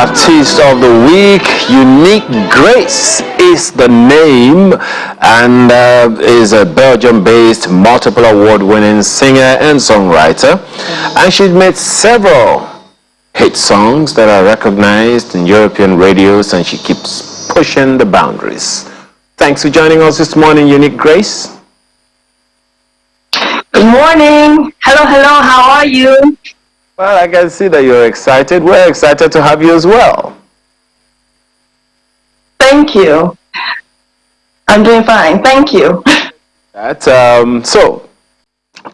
Artist of the Week. Uniekgrace is the name, and is a Belgium-based, multiple award-winning singer and songwriter. And she's made several hit songs that are recognized in European radios, and she keeps pushing the boundaries. Thanks for joining us this morning, Uniekgrace. Good morning. Hello, hello. How are you? Well, I can see that you're excited. We're excited to have you as well. Thank you. I'm doing fine. Thank you. So,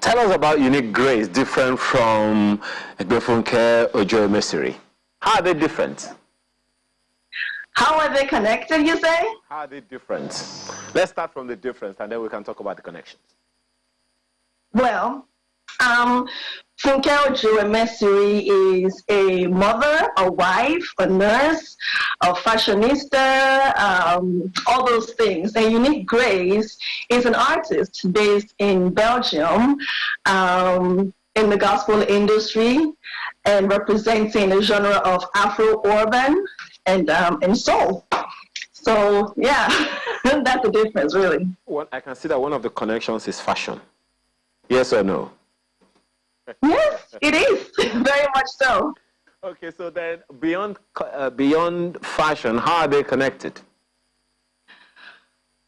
tell us about Uniekgrace, different from Egbefunke Ojo Mesiri. How are they different? How are they connected, you say? How are they different? Let's start from the difference, and then we can talk about the connections. Well, Funke Mesiri is a mother, a wife, a nurse, a fashionista, all those things. And Uniekgrace is an artist based in Belgium, in the gospel industry, and representing a genre of Afro-urban and soul. So yeah, that's the difference, really. Well, I can see that one of the connections is fashion. Yes or no? Yes, it is. Very much so. Okay, so then beyond fashion, how are they connected?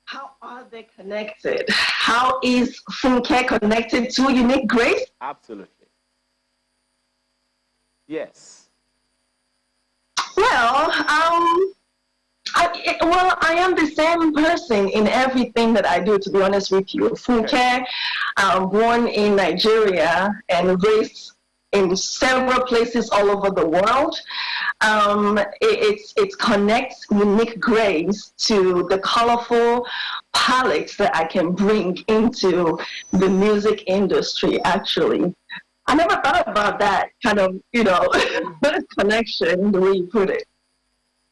How are they connected? How is Funke connected to Uniekgrace? Absolutely. Yes. Well, I am the same person in everything that I do, to be honest with you. Funke, born in Nigeria and raised in several places all over the world. It connects Uniekgrace to the colorful palettes that I can bring into the music industry, actually. I never thought about that kind of, connection, the way you put it.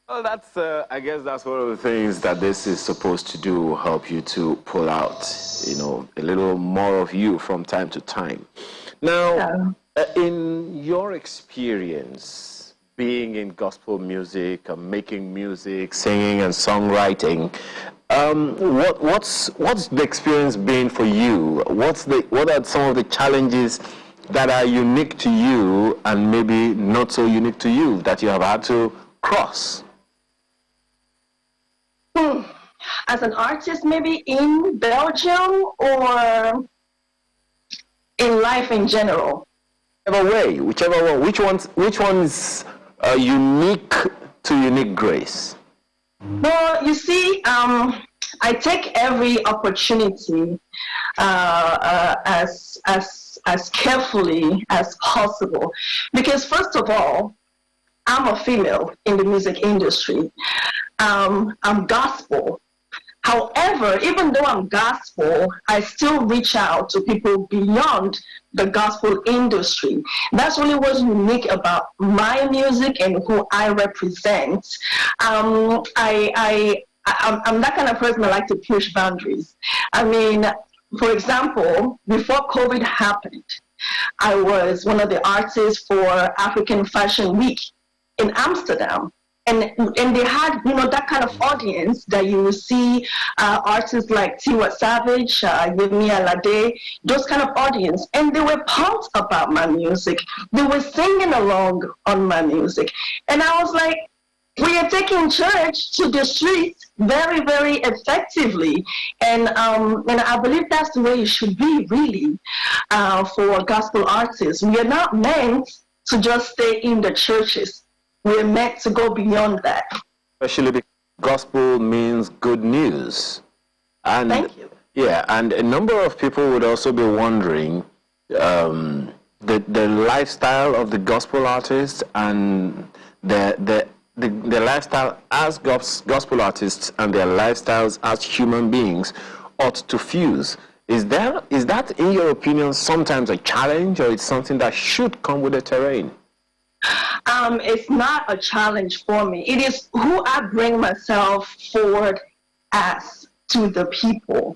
Well, that's, I guess that's one of the things that this is supposed to do, help you to pull out, a little more of you from time to time. Now, in your experience being in gospel music, making music, singing and songwriting, what's the experience been for you? What are some of the challenges that are unique to you and maybe not so unique to you that you have had to cross? As an artist, maybe in Belgium or in life in general? Whichever one. Which one is unique to Uniekgrace? Well, you see, I take every opportunity as carefully as possible, because first of all, I'm a female in the music industry. I'm gospel. However, even though I'm gospel, I still reach out to people beyond the gospel industry. That's really what's unique about my music and who I represent. I'm that kind of person that like to push boundaries. I mean, for example, before COVID happened, I was one of the artists for African Fashion Week in Amsterdam. And they had, that kind of audience that you will see artists like Tiwa Savage, Yemi Alade, those kind of audience. And they were pumped about my music. They were singing along on my music. And I was like, we are taking church to the streets very, very effectively. And I believe that's the way it should be, really, for gospel artists. We are not meant to just stay in the churches. We're meant to go beyond that. Especially because gospel means good news. And thank you. Yeah, and a number of people would also be wondering the lifestyle of the gospel artists and the lifestyle as gospel artists and their lifestyles as human beings ought to fuse. Is that, in your opinion, sometimes a challenge, or it's something that should come with the terrain? It's not a challenge for me. It is who I bring myself forward as to the people.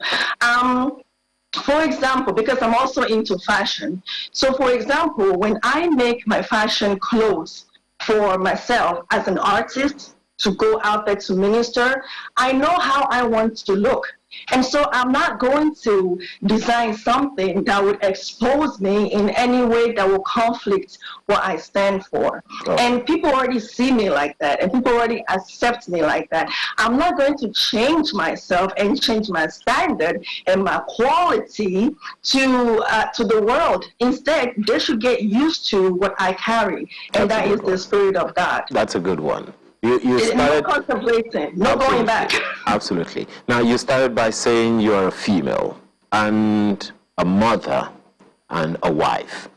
For example, because I'm also into fashion. So for example, when I make my fashion clothes for myself as an artist to go out there to minister. I know how I want to look. And so I'm not going to design something that would expose me in any way that will conflict what I stand for. And people already see me like that, and people already accept me like that. I'm not going to change myself and change my standard and my quality to the world. Instead, they should get used to what I carry, and that is the Spirit of God. That's a good one. You started no contemplating, no going back. Absolutely. Now, you started by saying you're a female and a mother and a wife.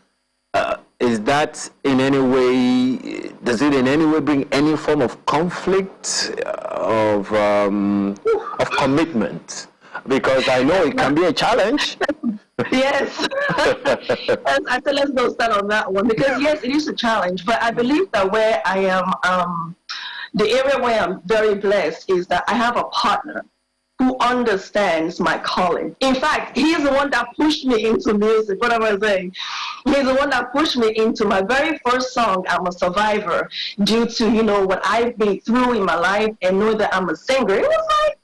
Is that in any way, does it in any way bring any form of conflict of commitment? Because I know it can be a challenge. Yes. I said let's go start on that one, because yes, it is a challenge, but I believe that where I am, the area where I'm very blessed is that I have a partner who understands my calling. In fact, he's the one that pushed me into music. What am I saying? He's the one that pushed me into my very first song, I'm a Survivor, due to, what I've been through in my life and know that I'm a singer. It was like,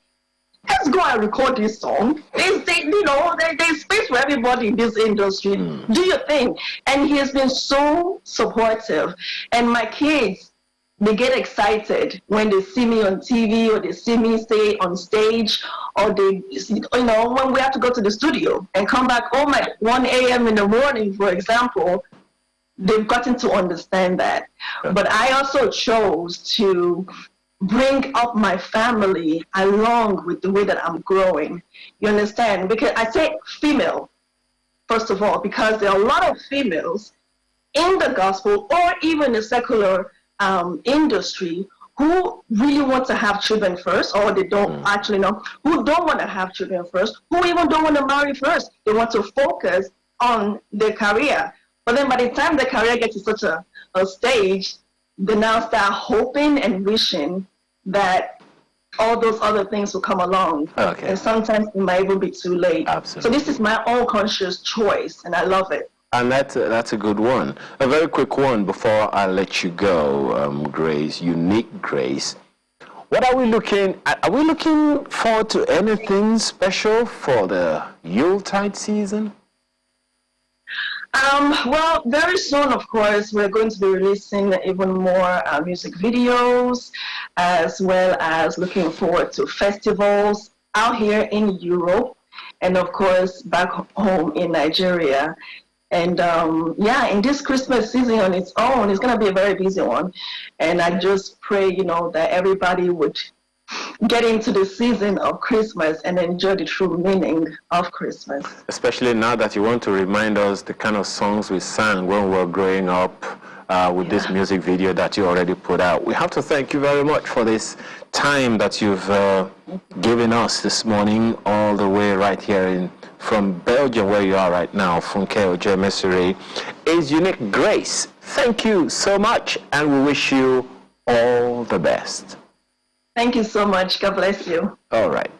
let's go and record this song. There's space for everybody in this industry. Do your thing. And he has been so supportive. And my kids, they get excited when they see me on TV or they see me stay on stage, or they, when we have to go to the studio and come back home at 1 a.m. in the morning, for example. They've gotten to understand that. But I also chose to bring up my family along with the way that I'm growing. You understand? Because I say female, first of all, because there are a lot of females in the gospel or even the secular industry who really want to have children first, or they don't actually know, who don't want to have children first, who even don't want to marry first. They want to focus on their career. But then by the time their career gets to such a stage, they now start hoping and wishing that all those other things will come along. Okay. And sometimes it might even be too late. Absolutely. So this is my own conscious choice, and I love it. And that's a good one. A very quick one before I let you go, Grace, Uniekgrace. What are we looking at? Are we looking forward to anything special for the Yuletide season? Well, very soon, of course, we're going to be releasing even more music videos, as well as looking forward to festivals out here in Europe, and of course, back home in Nigeria. And in this Christmas season on its own, it's going to be a very busy one. And I just pray, that everybody would get into the season of Christmas and enjoy the true meaning of Christmas. Especially now that you want to remind us the kind of songs we sang when we were growing up with this music video that you already put out. We have to thank you very much for this time that you've given us this morning, all the way right here from Belgium, where you are right now. Funke Ojemesiri is Uniekgrace. Thank you so much, and we wish you all the best. Thank you so much. God bless you. All right.